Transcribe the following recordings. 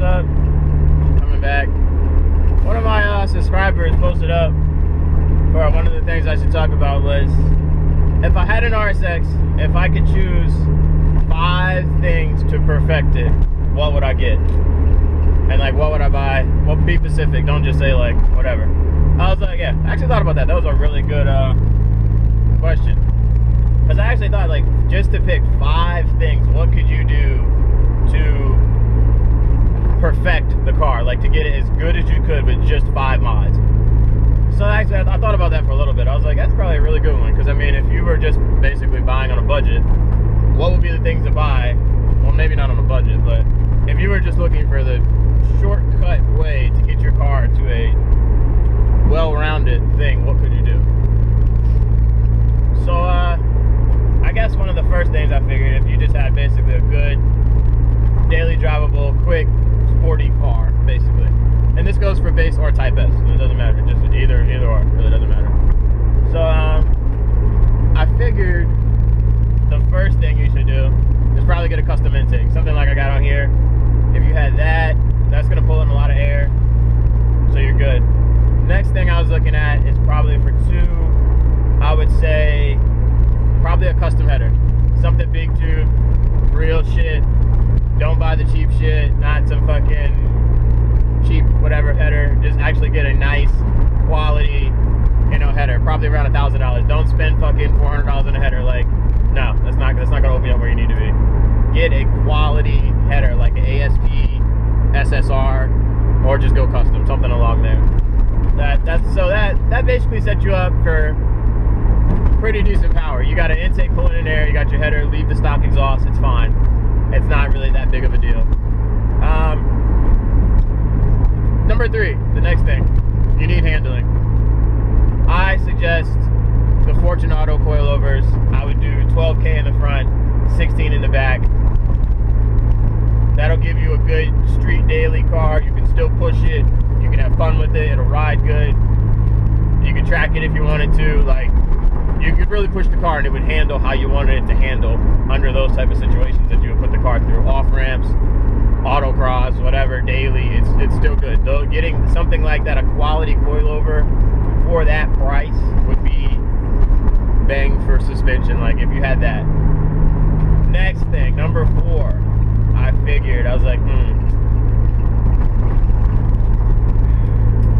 up? Coming back. One of my subscribers posted up for one of the things I should talk about was, if I had an RSX, if I could choose 5 things to perfect it, what would I get? And like, what would I buy? Well, be specific, don't just say like, whatever. I was like, yeah, I actually thought about that. That was a really good question. Because I actually thought, like, just to pick 5 things, what could you do to perfect the car? Like, to get it as good as you could with just 5 mods. So actually, I thought about that for a little bit. I was like, that's probably a really good one. Because, I mean, if you were just basically buying on a budget, what would be the things to buy? Well, maybe not on a budget, but if you were just looking for the shortcut way to get your car to a well-rounded thing, what could you do? So, I guess one of the first things I figured, if you just had basically a good, daily drivable, quick, sporty car, basically. And this goes for base or Type S. It doesn't matter. Just either or. It really doesn't matter. So, I figured the first thing you should do is probably get a custom intake. Something like I got on here. If you had that, that's going to pull in a lot of air. So you're good. Next thing I was looking at is probably for 2, I would say probably a custom header. Something big tube, real shit. Don't buy the cheap shit, not some fucking cheap whatever header. Just actually get a nice quality, you know, header. Probably around $1,000. Don't spend fucking $400 on a header. Like, no, that's not gonna open you up where you need to be. Get a quality header, like an ASP, SSR, or just go custom, something along there. That basically sets you up for pretty decent power. You got an intake pulling in air, you got your header, leave the stock exhaust, it's fine. It's not really that big of a deal. Number 3, the next thing, you need handling. I suggest the Fortune Auto coilovers. I would do 12K in the front, 16 in the back. That'll give you a good street daily car. You can still push it. You can have fun with it. It'll ride good. You can track it if you wanted to. Like, you could really push the car and it would handle how you wanted it to handle under those type of situations that you would put the car through. Off ramps, autocross, whatever, daily. It's still good. Though getting something like that, a quality coilover for that price, would be bang for suspension. Like, if you had that. Next thing, number 4. I figured, I was like,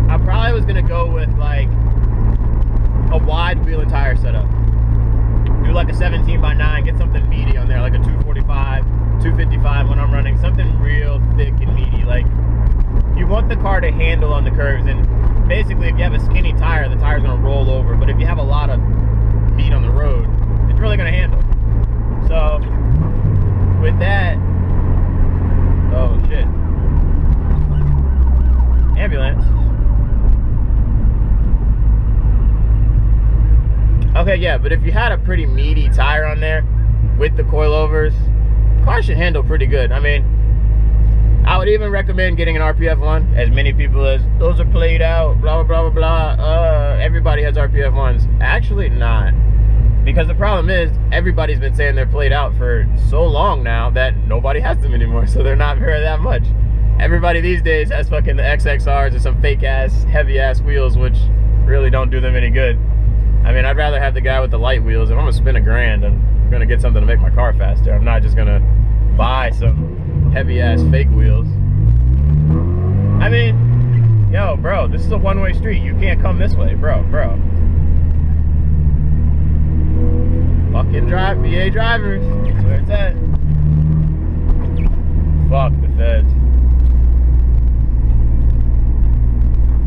I probably was gonna go with like a wide wheel and tire setup. Do like a 17x9, get something meaty on there, like a 245, 255 when I'm running, something real thick and meaty. Like, you want the car to handle on the curves, and basically if you have a skinny tire, the tire's gonna roll over, but if you have a lot of meat on the road, it's really gonna handle. So with that, oh shit, ambulance. Okay, yeah, but if you had a pretty meaty tire on there with the coilovers, the car should handle pretty good. I mean, I would even recommend getting an RPF one. As many people as, those are played out, blah, blah, blah, blah. Everybody has RPF ones. Actually not. Because the problem is, everybody's been saying they're played out for so long now that nobody has them anymore, so they're not very that much. Everybody these days has fucking the XXRs or some fake ass, heavy ass wheels, which really don't do them any good. I mean, I'd rather have the guy with the light wheels. If I'm gonna spend $1,000, I'm gonna get something to make my car faster. I'm not just gonna buy some heavy ass fake wheels. I mean, yo, bro, this is a one-way street. You can't come this way, bro. Fucking drive, VA drivers. That's where it's at. Fuck the feds.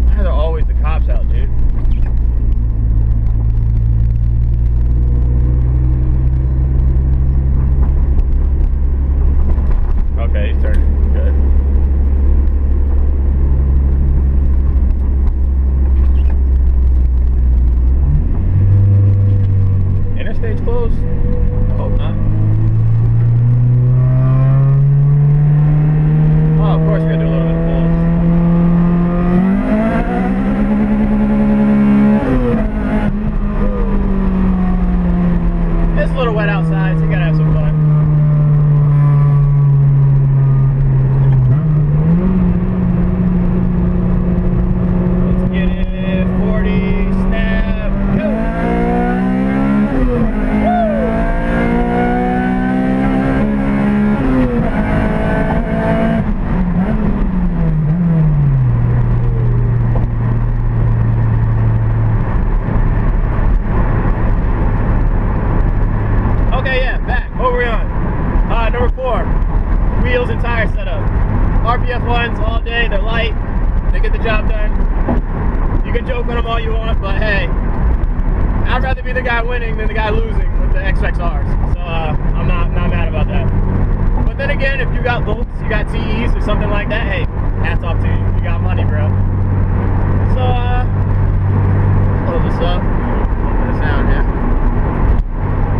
Why are there always the cops out, dude? Okay, he's turning. Good. Interstate's closed? I hope not. can joke on them all you want, but hey, I'd rather be the guy winning than the guy losing with the XXRs. So I'm not mad about that. But then again, if you got Volts, you got TEs or something like that, hey, hats off to you. You got money, bro. So close this up. Open the sound here.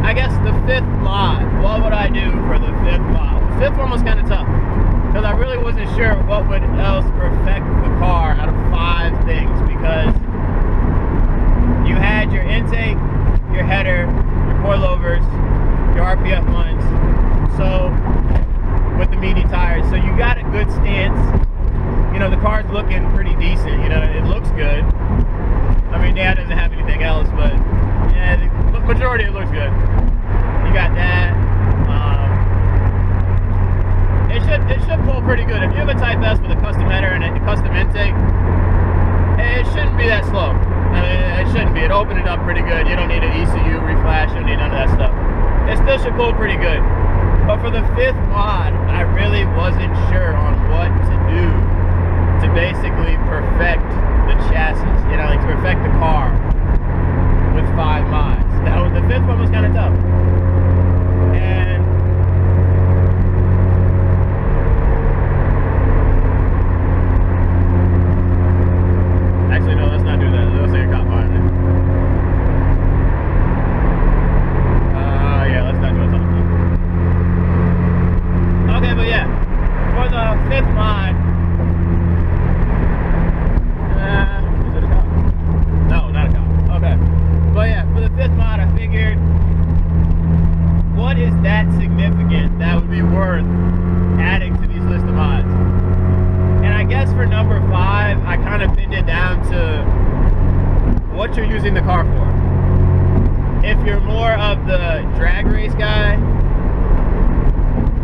I guess the 5th mod. What would I do for the 5th mod? The 5th one was kind of tough because I really wasn't sure what would else perfect the car out of 5 things, because you had your intake, your header, your coilovers, your RPF ones, so with the meaty tires, so you got a good stance. You know, the car's looking pretty decent, you know, it looks good. I mean, Dad doesn't have anything else, but yeah, the majority it looks good. You got that. It should pull pretty good. If you have a Type S with a custom header and a custom intake, it shouldn't be that slow. I mean, it shouldn't be. It opened it up pretty good. You don't need an ECU reflash. You don't need none of that stuff. It still should pull pretty good. But for the 5th mod, I really wasn't sure on what to do to basically perfect the chassis. You know, like to perfect the car with 5 mods. Now, the 5th one was kind of tough. And actually, no, let's not do that. Let's say a cop behind me. Yeah, let's not do it. Okay, but yeah, for the 5th mod, is it a cop? No, not a cop. Okay, but yeah, for the 5th mod, I figured, what is that significant that would be worth adding to these list of mods? And I guess for number 5, I kind of pinned it down to what you're using the car for. If you're more of the drag race guy,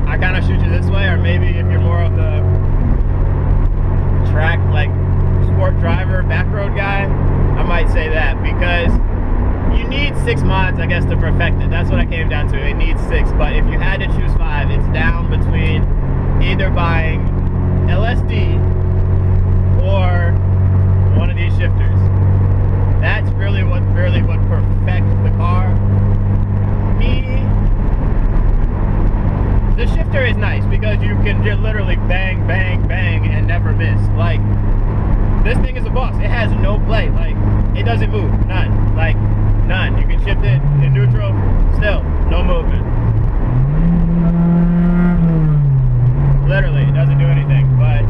I kind of shoot you this way, or maybe if you're more of the track, like sport driver, back road guy, I might say that, because you need 6 mods, I guess, to perfect it. That's what I came down to. It needs 6, but if you had to choose 5, it's down between either buying LSD or one of these shifters. That's really what perfects the car. The shifter is nice because you can just literally bang, bang, bang and never miss. Like, this thing is a boss. It has no play. Like, it doesn't move. None. Like, none. You can shift it in neutral. Still, no movement. Literally, it doesn't do anything. But,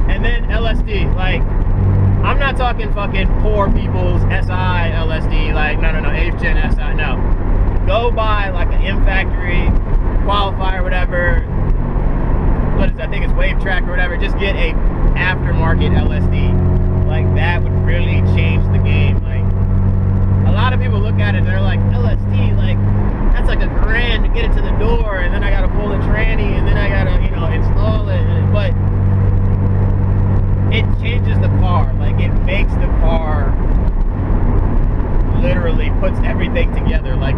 and then LSD. Like, I'm not talking fucking poor people's SI LSD. Like, no, 8th gen SI. No. Go buy like an M Factory qualifier, whatever. What is that? I think it's Wave Track or whatever. Just get a aftermarket LSD. Like, that would really change the game. Like, a lot of people look at it and they're like, LSD, like, that's like $1,000 to get it to the door, and then I gotta pull the tranny, and then I gotta, you know, install it. But it changes the car. Like, it makes the car, literally puts everything together. Like,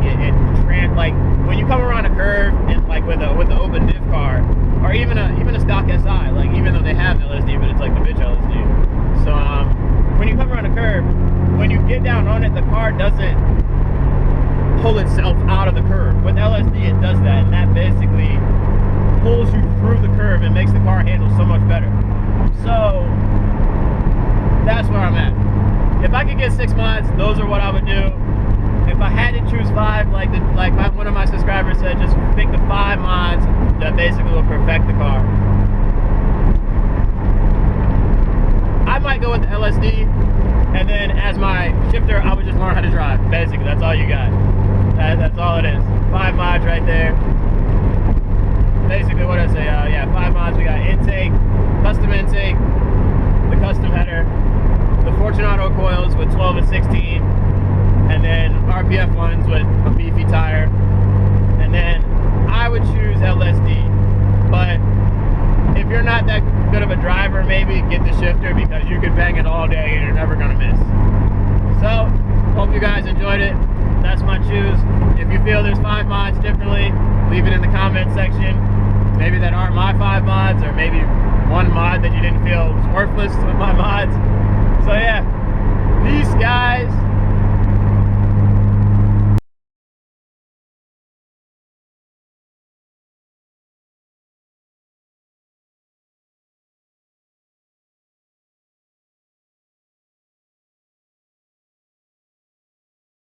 like when you come around a curve and like with the open diff car, or even a stock SI, like, even though they have LSD, but it's like the bitch LSD. So when you come around a curve, when you get down on it, the car doesn't pull itself out of the curve. With LSD, it does that, and that basically pulls you through the curve and makes the car handle so much better. So that's where I'm at. If I could get 6 mods, those are what I would do. If I had to choose 5, one of my subscribers said, just pick the 5 mods that basically will perfect the car. I might go with the LSD, and then as my shifter, I would just learn how to drive. Basically, that's all you got. That's all it is. 5 mods right there. Basically, what did I say? Yeah, 5 mods. We got intake, custom intake, the custom header, the Fortunato coils with 12 and 16, and then RPF ones with a beefy tire, and then I would choose LSD. But if you're not that good of a driver, maybe get the shifter, because you can bang it all day and you're never gonna miss. So, hope you guys enjoyed it. That's my choose. If you feel there's 5 mods differently, leave it in the comment section. Maybe that aren't my 5 mods, or maybe one mod that you didn't feel was worthless with my mods. So yeah, Peace, guys.